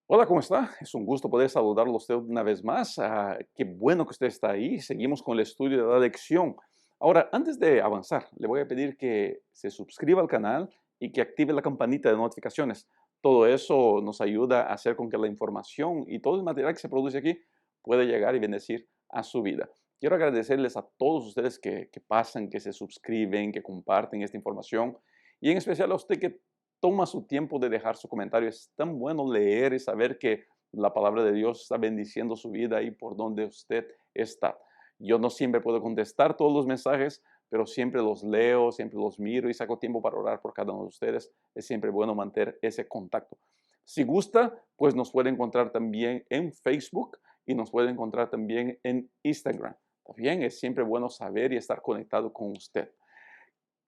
Hola, ¿cómo está? Es un gusto poder saludarlo a usted una vez más. Qué bueno que usted está ahí. Seguimos con el estudio de la lección. Ahora, antes de avanzar, le voy a pedir que se suscriba al canal y que active la campanita de notificaciones. Todo eso nos ayuda a hacer con que la información y todo el material que se produce aquí pueda llegar y bendecir a su vida. Quiero agradecerles a todos ustedes que pasan, que se suscriben, que comparten esta información y en especial a usted que toma su tiempo de dejar su comentario. Es tan bueno leer y saber que la palabra de Dios está bendiciendo su vida ahí por donde usted está. Yo no siempre puedo contestar todos los mensajes, pero siempre los leo, siempre los miro y saco tiempo para orar por cada uno de ustedes. Es siempre bueno mantener ese contacto. Si gusta, pues nos puede encontrar también en Facebook y nos puede encontrar también en Instagram. También es siempre bueno saber y estar conectado con usted.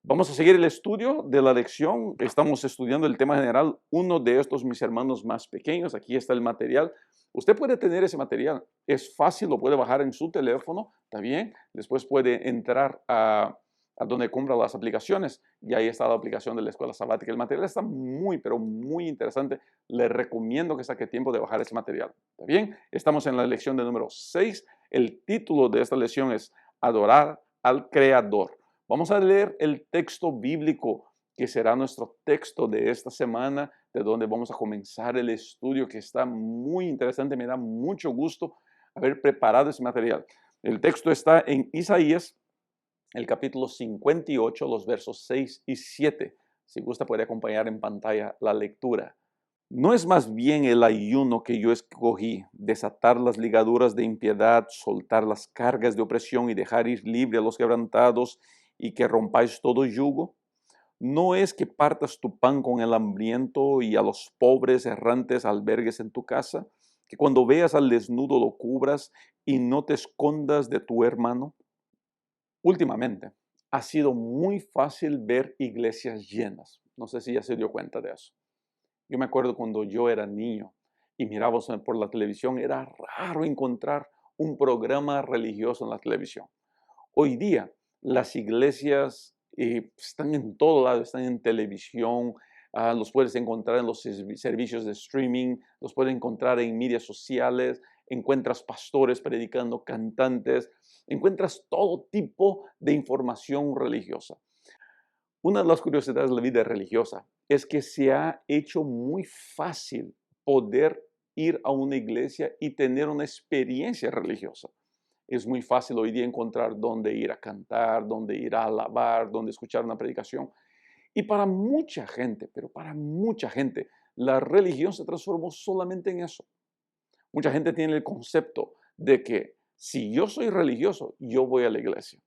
Vamos a seguir el estudio de la lección. Estamos estudiando el tema general, uno de estos mis hermanos más pequeños. Aquí está el material. Usted puede tener ese material. Es fácil, lo puede bajar en su teléfono, ¿está bien? Después puede entrar a donde compra las aplicaciones y ahí está la aplicación de la escuela sabática. El material está muy, pero muy interesante. Le recomiendo que saque tiempo de bajar ese material, ¿está bien? Estamos en la lección de número 6. El título de esta lección es Adorar al Creador. Vamos a leer el texto bíblico que será nuestro texto de esta semana, de donde vamos a comenzar el estudio que está muy interesante. Me da mucho gusto haber preparado ese material. El texto está en Isaías, el capítulo 58, los versos 6 y 7. Si gusta puede acompañar en pantalla la lectura. ¿No es más bien el ayuno que yo escogí, desatar las ligaduras de impiedad, soltar las cargas de opresión y dejar ir libre a los quebrantados y que rompáis todo yugo? ¿No es que partas tu pan con el hambriento y a los pobres errantes albergues en tu casa? ¿Que cuando veas al desnudo lo cubras y no te escondas de tu hermano? Últimamente ha sido muy fácil ver iglesias llenas. No sé si ya se dio cuenta de eso. Yo me acuerdo cuando yo era niño y mirábamos por la televisión, era raro encontrar un programa religioso en la televisión. Hoy día las iglesias están en todo lado, están en televisión, los puedes encontrar en los servicios de streaming, los puedes encontrar en medias sociales, encuentras pastores predicando, cantantes, encuentras todo tipo de información religiosa. Una de las curiosidades de la vida religiosa es que se ha hecho muy fácil poder ir a una iglesia y tener una experiencia religiosa. Es muy fácil hoy día encontrar dónde ir a cantar, dónde ir a alabar, dónde escuchar una predicación. Y para mucha gente, pero para mucha gente, la religión se transformó solamente en eso. Mucha gente tiene el concepto de que si yo soy religioso, yo voy a la iglesia.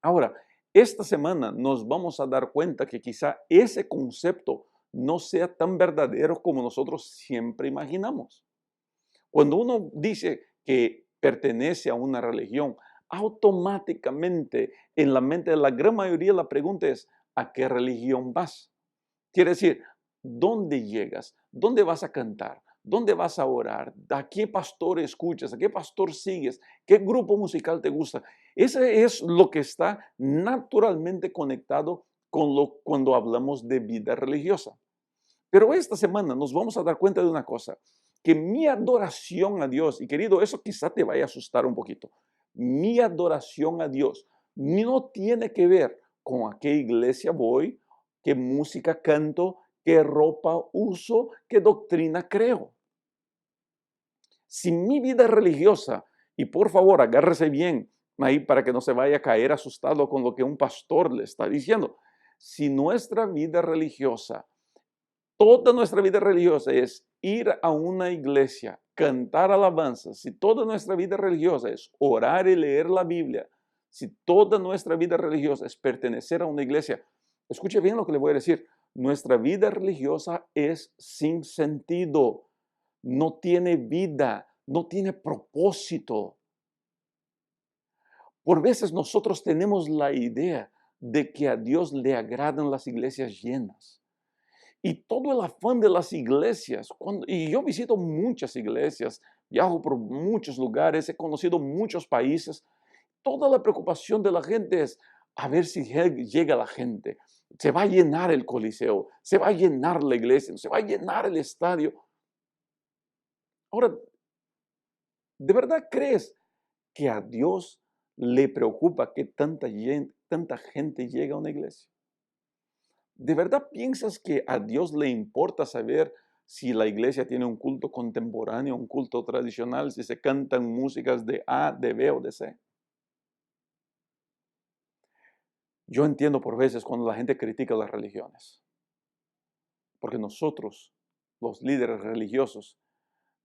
Ahora, esta semana nos vamos a dar cuenta que quizá ese concepto no sea tan verdadero como nosotros siempre imaginamos. Cuando uno dice que pertenece a una religión, automáticamente en la mente de la gran mayoría la pregunta es, ¿a qué religión vas? Quiere decir, ¿dónde llegas? ¿Dónde vas a cantar? ¿Dónde vas a orar? ¿A qué pastor escuchas? ¿A qué pastor sigues? ¿Qué grupo musical te gusta? Ese es lo que está naturalmente conectado con cuando hablamos de vida religiosa. Pero esta semana nos vamos a dar cuenta de una cosa, que mi adoración a Dios, y querido, eso quizá te vaya a asustar un poquito, mi adoración a Dios no tiene que ver con a qué iglesia voy, qué música canto, qué ropa uso, qué doctrina creo. Si mi vida religiosa, y por favor agárrese bien ahí para que no se vaya a caer asustado con lo que un pastor le está diciendo, si nuestra vida religiosa, toda nuestra vida religiosa es ir a una iglesia, cantar alabanzas, si toda nuestra vida religiosa es orar y leer la Biblia, si toda nuestra vida religiosa es pertenecer a una iglesia, escuche bien lo que le voy a decir, nuestra vida religiosa es sin sentido, no tiene vida, no tiene propósito. Por veces nosotros tenemos la idea de que a Dios le agradan las iglesias llenas. Y todo el afán de las iglesias, y yo visito muchas iglesias, viajo por muchos lugares, he conocido muchos países, toda la preocupación de la gente es a ver si llega la gente, se va a llenar el coliseo, se va a llenar la iglesia, se va a llenar el estadio. Ahora, ¿de verdad crees que a Dios le preocupa que tanta gente llegue a una iglesia? ¿De verdad piensas que a Dios le importa saber si la iglesia tiene un culto contemporáneo, un culto tradicional, si se cantan músicas de A, de B o de C? Yo entiendo por veces cuando la gente critica las religiones, porque nosotros, los líderes religiosos,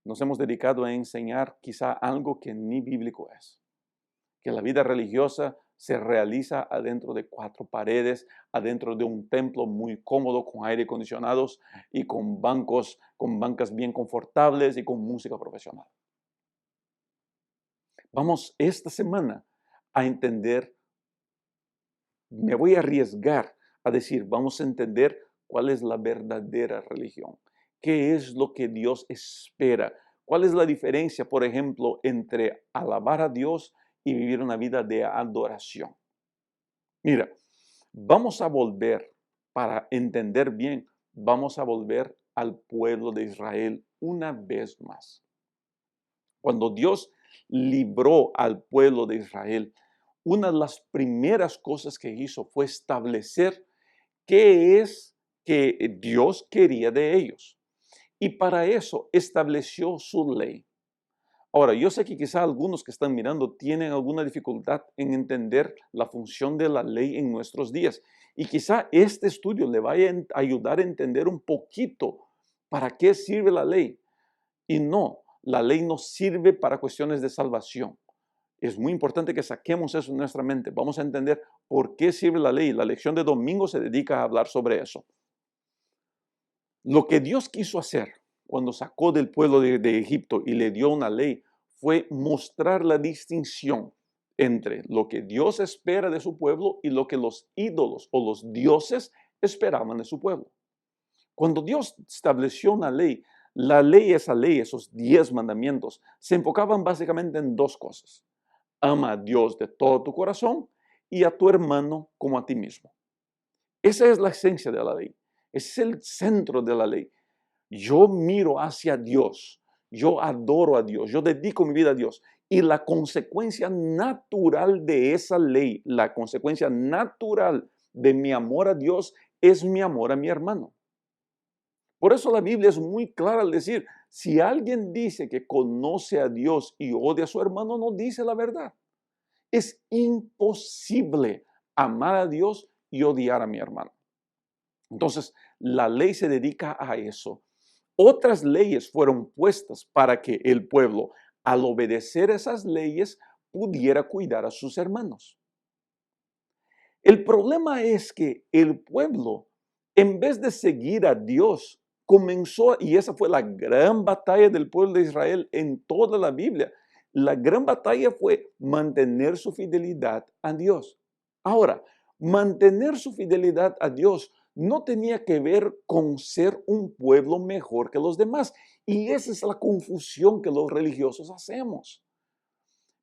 nos hemos dedicado a enseñar quizá algo que ni bíblico es. Que la vida religiosa se realiza adentro de cuatro paredes, adentro de un templo muy cómodo, con aire acondicionados y con bancas bien confortables y con música profesional. Vamos esta semana a entender, me voy a arriesgar a decir, vamos a entender cuál es la verdadera religión. ¿Qué es lo que Dios espera? ¿Cuál es la diferencia, por ejemplo, entre alabar a Dios y vivir una vida de adoración? Mira, vamos a volver, para entender bien, vamos a volver al pueblo de Israel una vez más. Cuando Dios libró al pueblo de Israel, una de las primeras cosas que hizo fue establecer qué es que Dios quería de ellos. Y para eso estableció su ley. Ahora, yo sé que quizá algunos que están mirando tienen alguna dificultad en entender la función de la ley en nuestros días. Y quizá este estudio le vaya a ayudar a entender un poquito para qué sirve la ley. Y no, la ley no sirve para cuestiones de salvación. Es muy importante que saquemos eso de nuestra mente. Vamos a entender por qué sirve la ley. La lección de domingo se dedica a hablar sobre eso. Lo que Dios quiso hacer cuando sacó del pueblo de Egipto y le dio una ley fue mostrar la distinción entre lo que Dios espera de su pueblo y lo que los ídolos o los dioses esperaban de su pueblo. Cuando Dios estableció una ley, la ley, esa ley, esos 10 mandamientos, se enfocaban básicamente en dos cosas. Ama a Dios de todo tu corazón y a tu hermano como a ti mismo. Esa es la esencia de la ley. Ese es el centro de la ley. Yo miro hacia Dios, yo adoro a Dios, yo dedico mi vida a Dios. Y la consecuencia natural de esa ley, la consecuencia natural de mi amor a Dios es mi amor a mi hermano. Por eso la Biblia es muy clara al decir, si alguien dice que conoce a Dios y odia a su hermano, no dice la verdad. Es imposible amar a Dios y odiar a mi hermano. Entonces, la ley se dedica a eso. Otras leyes fueron puestas para que el pueblo, al obedecer esas leyes, pudiera cuidar a sus hermanos. El problema es que el pueblo, en vez de seguir a Dios, comenzó, y esa fue la gran batalla del pueblo de Israel en toda la Biblia, la gran batalla fue mantener su fidelidad a Dios. Ahora, mantener su fidelidad a Dios no tenía que ver con ser un pueblo mejor que los demás. Y esa es la confusión que los religiosos hacemos.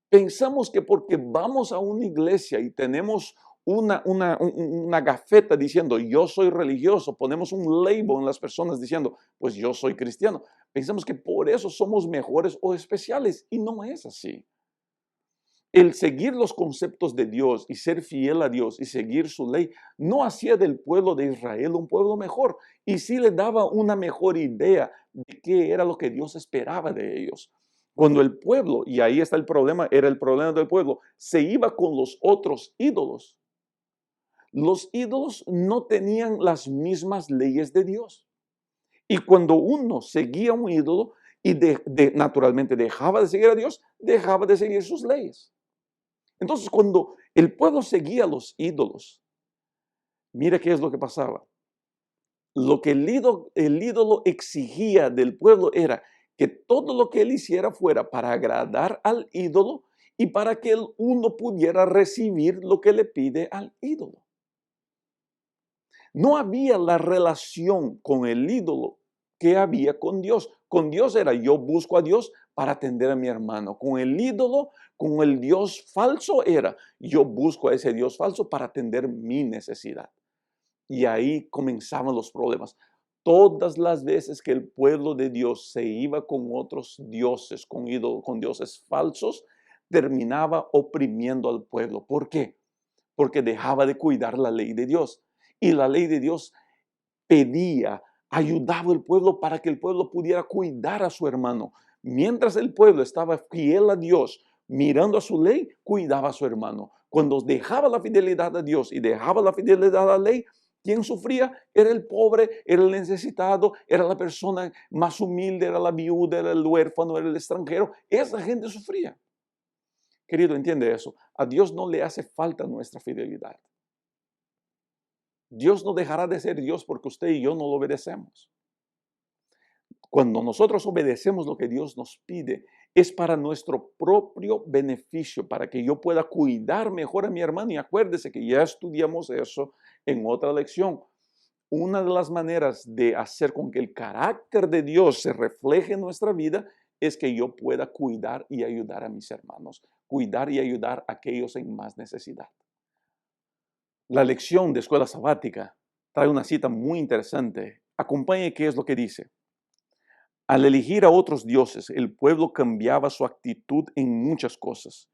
Pensamos que porque vamos a una iglesia y tenemos una gafeta diciendo yo soy religioso, ponemos un label en las personas diciendo pues yo soy cristiano. Pensamos que por eso somos mejores o especiales y no es así. El seguir los conceptos de Dios y ser fiel a Dios y seguir su ley no hacía del pueblo de Israel un pueblo mejor y sí le daba una mejor idea de qué era lo que Dios esperaba de ellos. Cuando el pueblo, y ahí está el problema, era el problema del pueblo, se iba con los otros ídolos. Los ídolos no tenían las mismas leyes de Dios. Y cuando uno seguía un ídolo y naturalmente dejaba de seguir a Dios, dejaba de seguir sus leyes. Entonces, cuando el pueblo seguía a los ídolos, mira qué es lo que pasaba. Lo que el ídolo exigía del pueblo era que todo lo que él hiciera fuera para agradar al ídolo y para que uno pudiera recibir lo que le pide al ídolo. No había la relación con el ídolo que había con Dios. Con Dios era yo busco a Dios para atender a mi hermano. Con el ídolo, con el Dios falso era yo busco a ese Dios falso para atender mi necesidad. Y ahí comenzaban los problemas. Todas las veces que el pueblo de Dios se iba con otros dioses, con dioses falsos, terminaba oprimiendo al pueblo. ¿Por qué? Porque dejaba de cuidar la ley de Dios. Y la ley de Dios pedía, ayudaba al pueblo para que el pueblo pudiera cuidar a su hermano. Mientras el pueblo estaba fiel a Dios, mirando a su ley, cuidaba a su hermano. Cuando dejaba la fidelidad a Dios y dejaba la fidelidad a la ley, ¿quién sufría? Era el pobre, era el necesitado, era la persona más humilde, era la viuda, era el huérfano, era el extranjero. Esa gente sufría. Querido, entiende eso. A Dios no le hace falta nuestra fidelidad. Dios no dejará de ser Dios porque usted y yo no lo obedecemos. Cuando nosotros obedecemos lo que Dios nos pide, es para nuestro propio beneficio, para que yo pueda cuidar mejor a mi hermano. Y acuérdese que ya estudiamos eso en otra lección. Una de las maneras de hacer con que el carácter de Dios se refleje en nuestra vida es que yo pueda cuidar y ayudar a mis hermanos, cuidar y ayudar a aquellos en más necesidad. La lección de escuela sabática trae una cita muy interesante. Acompañe qué es lo que dice. Al elegir a otros dioses, el pueblo cambiaba su actitud en muchas cosas,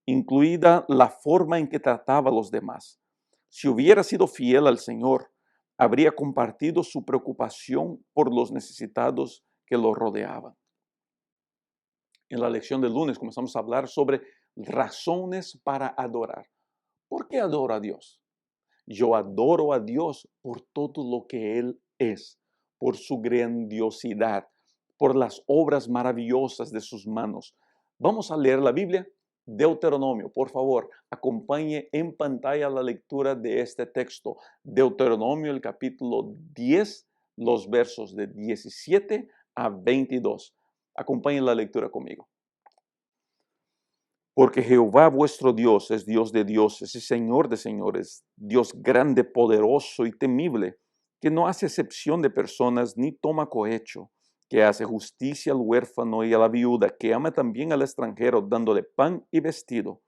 incluida la forma en que trataba a los demás. Si hubiera sido fiel al Señor, habría compartido su preocupación por los necesitados que lo rodeaban. En la lección del lunes comenzamos a hablar sobre razones para adorar. ¿Por qué adoro a Dios? Yo adoro a Dios por todo lo que Él es, por su grandiosidad, por las obras maravillosas de sus manos. Vamos a leer la Biblia. Deuteronomio, por favor, acompañe en pantalla la lectura de este texto. Deuteronomio, el capítulo 10, los versos de 17 a 22. Acompañen la lectura conmigo. Porque Jehová vuestro Dios es Dios de dioses y Señor de señores, Dios grande, poderoso y temible, que no hace excepción de personas ni toma cohecho, que hace justicia al huérfano y a la viuda, que ama también al extranjero, dándole pan y vestido.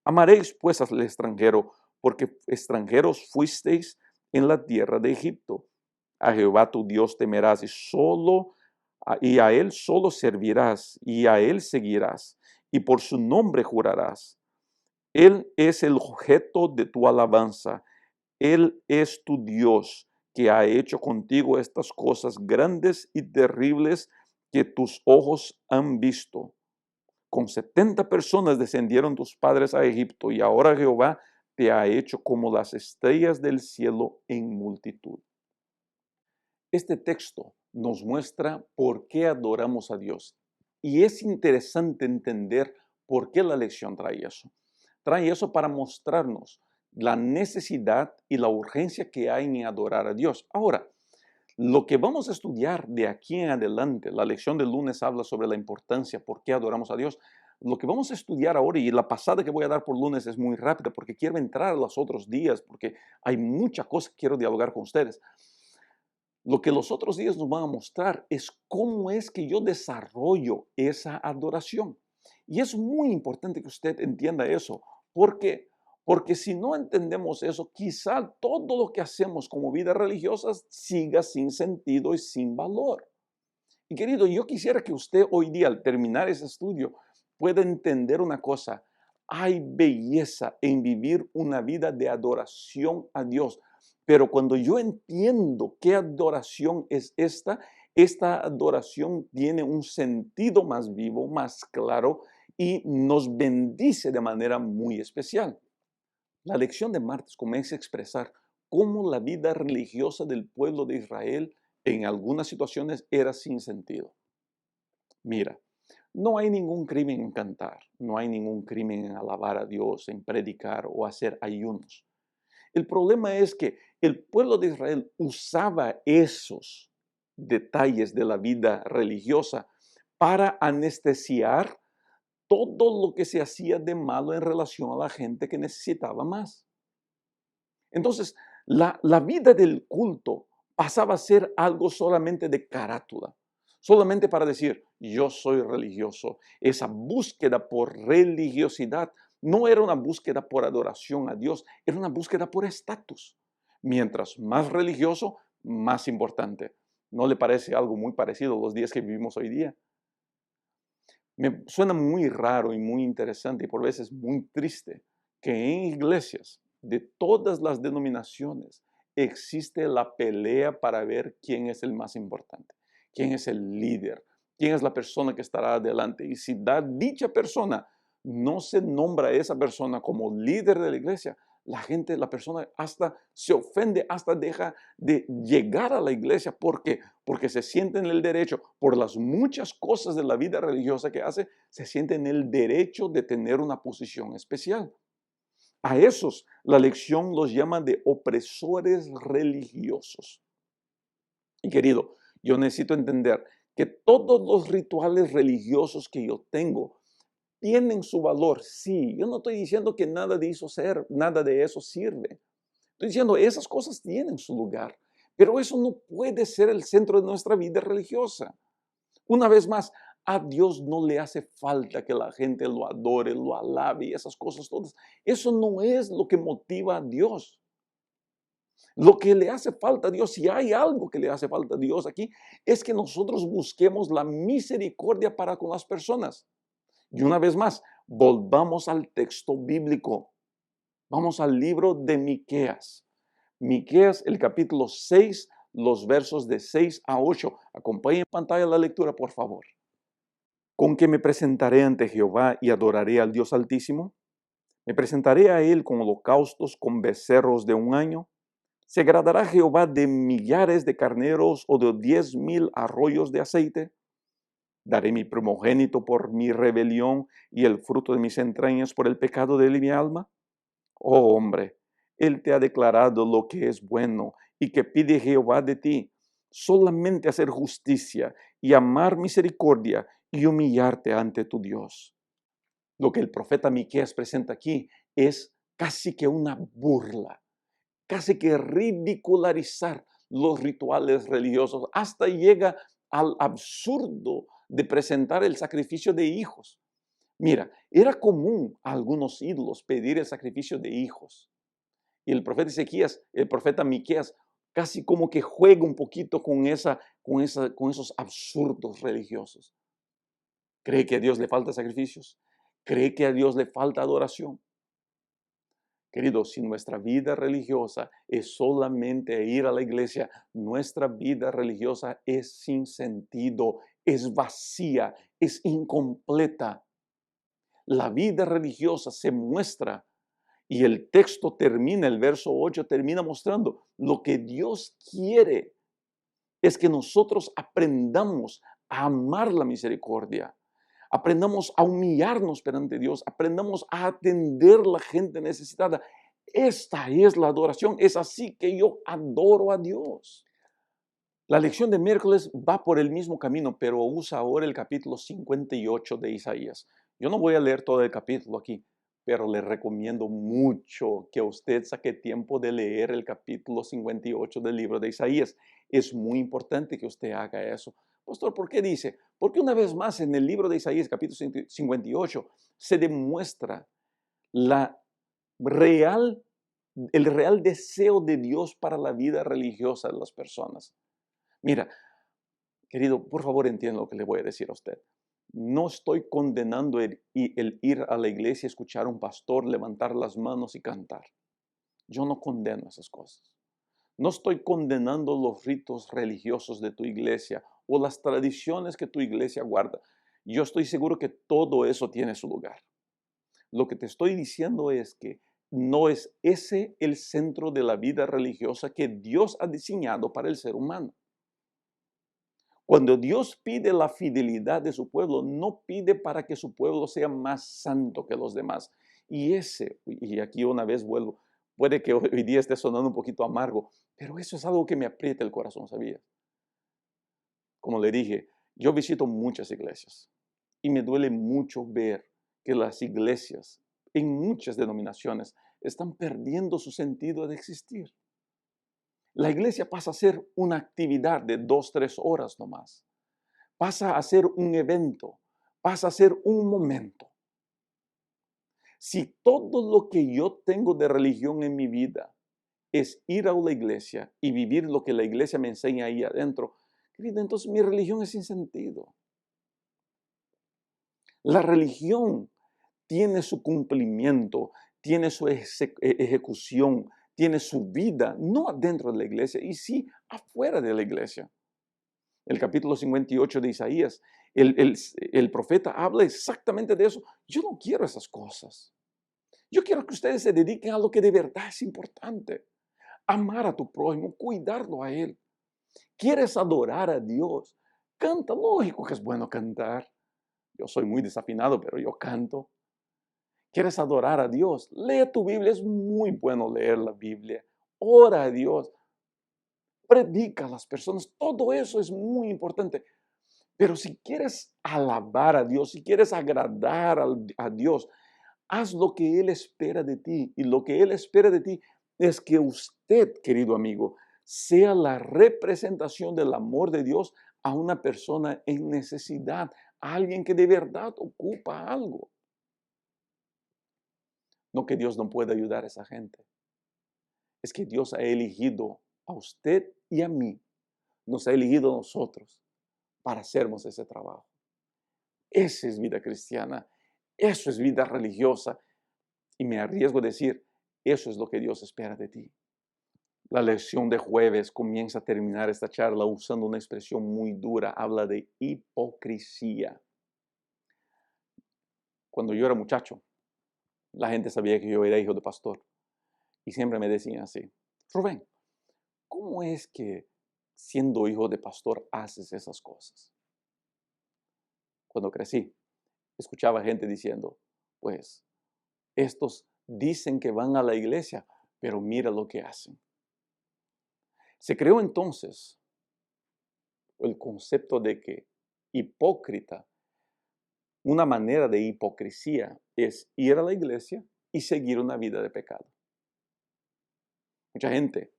Amaréis pues al extranjero, porque extranjeros fuisteis en la tierra de Egipto. A Jehová tu Dios temerás y a él solo servirás y a él seguirás y por su nombre jurarás. Él es el objeto de tu alabanza. Él es tu Dios que ha hecho contigo estas cosas grandes y terribles que tus ojos han visto. Con 70 personas descendieron tus padres a Egipto y ahora Jehová te ha hecho como las estrellas del cielo en multitud. Este texto nos muestra por qué adoramos a Dios. Y es interesante entender por qué la lección trae eso. Trae eso para mostrarnos la necesidad y la urgencia que hay en adorar a Dios. Ahora, lo que vamos a estudiar de aquí en adelante, la lección del lunes habla sobre la importancia, por qué adoramos a Dios. Lo que vamos a estudiar ahora y la pasada que voy a dar por lunes es muy rápida porque quiero entrar a los otros días porque hay mucha cosa que quiero dialogar con ustedes. Lo que los otros días nos van a mostrar es cómo es que yo desarrollo esa adoración. Y es muy importante que usted entienda eso. ¿Por qué? Porque si no entendemos eso, quizá todo lo que hacemos como vida religiosa siga sin sentido y sin valor. Y querido, yo quisiera que usted hoy día, al terminar ese estudio, pueda entender una cosa. Hay belleza en vivir una vida de adoración a Dios. Pero cuando yo entiendo qué adoración es esta adoración tiene un sentido más vivo, más claro y nos bendice de manera muy especial. La lección de martes comienza a expresar cómo la vida religiosa del pueblo de Israel en algunas situaciones era sin sentido. Mira, no hay ningún crimen en cantar, no hay ningún crimen en alabar a Dios, en predicar o hacer ayunos. El problema es que el pueblo de Israel usaba esos detalles de la vida religiosa para anestesiar todo lo que se hacía de malo en relación a la gente que necesitaba más. Entonces, la vida del culto pasaba a ser algo solamente de carátula, solamente para decir, yo soy religioso. Esa búsqueda por religiosidad no era una búsqueda por adoración a Dios, era una búsqueda por estatus. Mientras más religioso, más importante. ¿No le parece algo muy parecido a los días que vivimos hoy día? Me suena muy raro y muy interesante y por veces muy triste que en iglesias de todas las denominaciones existe la pelea para ver quién es el más importante, quién es el líder, quién es la persona que estará adelante. Y si dicha persona no se nombra a esa persona como líder de la iglesia, la gente, la persona hasta se ofende, hasta deja de llegar a la iglesia porque se siente en el derecho, por las muchas cosas de la vida religiosa que hace, se siente en el derecho de tener una posición especial. A esos la lección los llama de opresores religiosos. Y querido, yo necesito entender que todos los rituales religiosos que yo tengo tienen su valor. Sí, yo no estoy diciendo que nada de eso sirve. Estoy diciendo, esas cosas tienen su lugar, pero eso no puede ser el centro de nuestra vida religiosa. Una vez más, a Dios no le hace falta que la gente lo adore, lo alabe y esas cosas todas. Eso no es lo que motiva a Dios. Lo que le hace falta a Dios, si hay algo que le hace falta a Dios aquí, es que nosotros busquemos la misericordia para con las personas. Y una vez más, volvamos al texto bíblico. Vamos al libro de Miqueas. Miqueas, el capítulo 6, los versos de 6 a 8. Acompañe en pantalla la lectura, por favor. ¿Con qué me presentaré ante Jehová y adoraré al Dios Altísimo? ¿Me presentaré a él con holocaustos, con becerros de un año? ¿Se agradará Jehová de millares de carneros o de 10,000 arroyos de aceite? ¿Daré mi primogénito por mi rebelión y el fruto de mis entrañas por el pecado de mi alma? Oh hombre, él te ha declarado lo que es bueno y que pide Jehová de ti, solamente hacer justicia y amar misericordia y humillarte ante tu Dios. Lo que el profeta Miqueas presenta aquí es casi que una burla, casi que ridicularizar los rituales religiosos, hasta llega al absurdo de presentar el sacrificio de hijos. Mira, era común a algunos ídolos pedir el sacrificio de hijos. Y el profeta Ezequías, el profeta Miqueas, casi como que juega un poquito con esos absurdos religiosos. ¿Cree que a Dios le falta sacrificios? ¿Cree que a Dios le falta adoración? Querido, si nuestra vida religiosa es solamente ir a la iglesia, nuestra vida religiosa es sin sentido, es vacía, es incompleta. La vida religiosa se muestra y el texto termina, el verso 8 termina mostrando lo que Dios quiere es que nosotros aprendamos a amar la misericordia, aprendamos a humillarnos perante Dios, aprendamos a atender a la gente necesitada. Esta es la adoración, es así que yo adoro a Dios. La lección de miércoles va por el mismo camino, pero usa ahora el capítulo 58 de Isaías. Yo no voy a leer todo el capítulo aquí, pero le recomiendo mucho que usted saque tiempo de leer el capítulo 58 del libro de Isaías. Es muy importante que usted haga eso. Pastor, ¿por qué dice? Porque una vez más en el libro de Isaías, capítulo 58, se demuestra la real, el real deseo de Dios para la vida religiosa de las personas. Mira, querido, por favor entienda lo que le voy a decir a usted. No estoy condenando el ir a la iglesia, escuchar a un pastor, levantar las manos y cantar. Yo no condeno esas cosas. No estoy condenando los ritos religiosos de tu iglesia o las tradiciones que tu iglesia guarda. Yo estoy seguro que todo eso tiene su lugar. Lo que te estoy diciendo es que no es ese el centro de la vida religiosa que Dios ha diseñado para el ser humano. Cuando Dios pide la fidelidad de su pueblo, no pide para que su pueblo sea más santo que los demás. Y aquí una vez vuelvo, puede que hoy día esté sonando un poquito amargo, pero eso es algo que me aprieta el corazón, ¿sabías? Como le dije, yo visito muchas iglesias y me duele mucho ver que las iglesias en muchas denominaciones están perdiendo su sentido de existir. La iglesia pasa a ser una actividad de 2, 3 horas nomás. Pasa a ser un evento, pasa a ser un momento. Si todo lo que yo tengo de religión en mi vida es ir a la iglesia y vivir lo que la iglesia me enseña ahí adentro, Querido, entonces mi religión es sin sentido. La religión tiene su cumplimiento, tiene su ejecución, tiene su vida, no dentro de la iglesia, y sí afuera de la iglesia. El capítulo 58 de Isaías, el profeta habla exactamente de eso. Yo no quiero esas cosas. Yo quiero que ustedes se dediquen a lo que de verdad es importante. Amar a tu prójimo, cuidarlo a él. ¿Quieres adorar a Dios? Canta, lógico que es bueno cantar. Yo soy muy desafinado, pero yo canto. ¿Quieres adorar a Dios? Lee tu Biblia, es muy bueno leer la Biblia. Ora a Dios, predica a las personas, todo eso es muy importante. Pero si quieres alabar a Dios, si quieres agradar a Dios, haz lo que Él espera de ti. Y lo que Él espera de ti es que usted, querido amigo, sea la representación del amor de Dios a una persona en necesidad, a alguien que de verdad ocupa algo. No que Dios no pueda ayudar a esa gente. Es que Dios ha elegido a usted y a mí, nos ha elegido a nosotros para hacernos ese trabajo. Esa es vida cristiana, eso es vida religiosa. Y me arriesgo a decir, eso es lo que Dios espera de ti. La lección de jueves comienza a terminar esta charla usando una expresión muy dura, habla de hipocresía. Cuando yo era muchacho, la gente sabía que yo era hijo de pastor y siempre me decían así, Rubén, ¿cómo es que siendo hijo de pastor haces esas cosas? Cuando crecí, escuchaba gente diciendo, pues, estos dicen que van a la iglesia, pero mira lo que hacen. Se creó entonces el concepto de que hipócrita, una manera de hipocresía es ir a la iglesia y seguir una vida de pecado. Mucha gente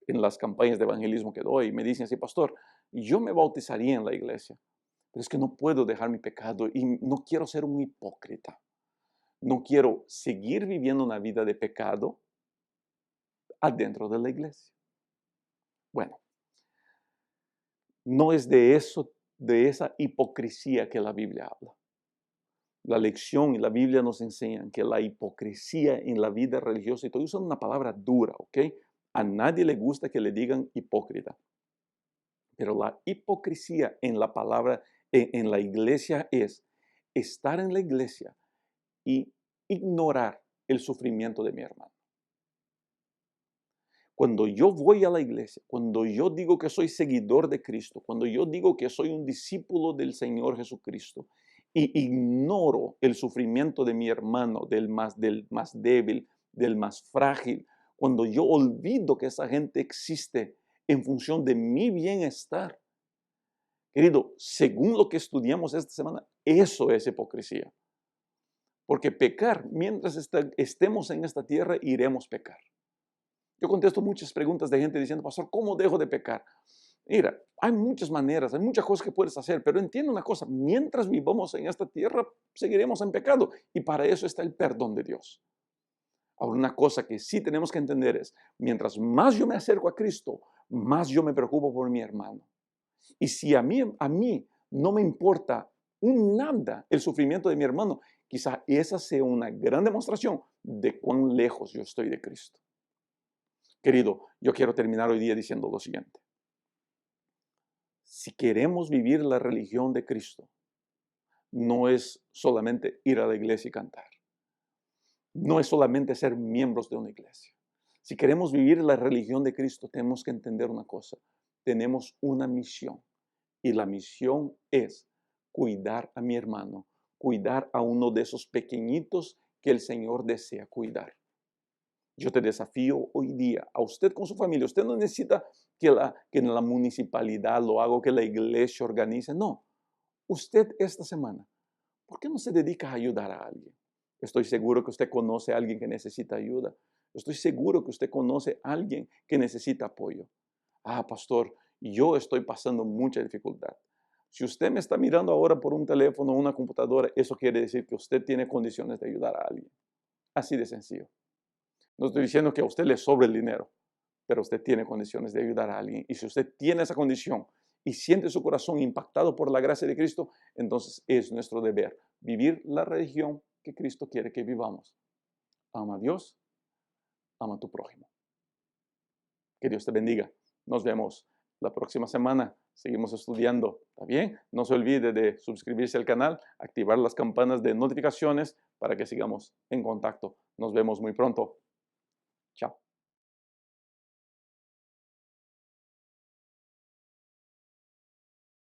en las campañas de evangelismo que doy me dicen así, pastor, yo me bautizaría en la iglesia, pero es que no puedo dejar mi pecado y no quiero ser un hipócrita. No quiero seguir viviendo una vida de pecado adentro de la iglesia. Bueno, no es de eso, de esa hipocresía que la Biblia habla. La lección y la Biblia nos enseñan que la hipocresía en la vida religiosa, y estoy usando una palabra dura, ¿ok? A nadie le gusta que le digan hipócrita. Pero la hipocresía en la palabra, en la iglesia es estar en la iglesia y ignorar el sufrimiento de mi hermano. Cuando yo voy a la iglesia, cuando yo digo que soy seguidor de Cristo, cuando yo digo que soy un discípulo del Señor Jesucristo y ignoro el sufrimiento de mi hermano, del más débil, del más frágil, cuando yo olvido que esa gente existe en función de mi bienestar, querido, según lo que estudiamos esta semana, eso es hipocresía. Porque pecar, mientras estemos en esta tierra, iremos a pecar. Yo contesto muchas preguntas de gente diciendo, pastor, ¿cómo dejo de pecar? Mira, hay muchas maneras, hay muchas cosas que puedes hacer, pero entiende una cosa, mientras vivamos en esta tierra, seguiremos en pecado y para eso está el perdón de Dios. Ahora, una cosa que sí tenemos que entender es, mientras más yo me acerco a Cristo, más yo me preocupo por mi hermano. Y si a mí no me importa un nada el sufrimiento de mi hermano, quizá esa sea una gran demostración de cuán lejos yo estoy de Cristo. Querido, yo quiero terminar hoy día diciendo lo siguiente. Si queremos vivir la religión de Cristo, no es solamente ir a la iglesia y cantar. No es solamente ser miembros de una iglesia. Si queremos vivir la religión de Cristo, tenemos que entender una cosa. Tenemos una misión. Y la misión es cuidar a mi hermano, cuidar a uno de esos pequeñitos que el Señor desea cuidar. Yo te desafío hoy día a usted con su familia. Usted no necesita que en la municipalidad lo haga o que la iglesia organice. No. Usted esta semana, ¿por qué no se dedica a ayudar a alguien? Estoy seguro que usted conoce a alguien que necesita ayuda. Estoy seguro que usted conoce a alguien que necesita apoyo. Ah, pastor, yo estoy pasando mucha dificultad. Si usted me está mirando ahora por un teléfono o una computadora, eso quiere decir que usted tiene condiciones de ayudar a alguien. Así de sencillo. No estoy diciendo que a usted le sobre el dinero, pero usted tiene condiciones de ayudar a alguien. Y si usted tiene esa condición y siente su corazón impactado por la gracia de Cristo, entonces es nuestro deber vivir la religión que Cristo quiere que vivamos. Ama a Dios, ama a tu prójimo. Que Dios te bendiga. Nos vemos la próxima semana. Seguimos estudiando. ¿Está bien? No se olvide de suscribirse al canal, activar las campanas de notificaciones para que sigamos en contacto. Nos vemos muy pronto.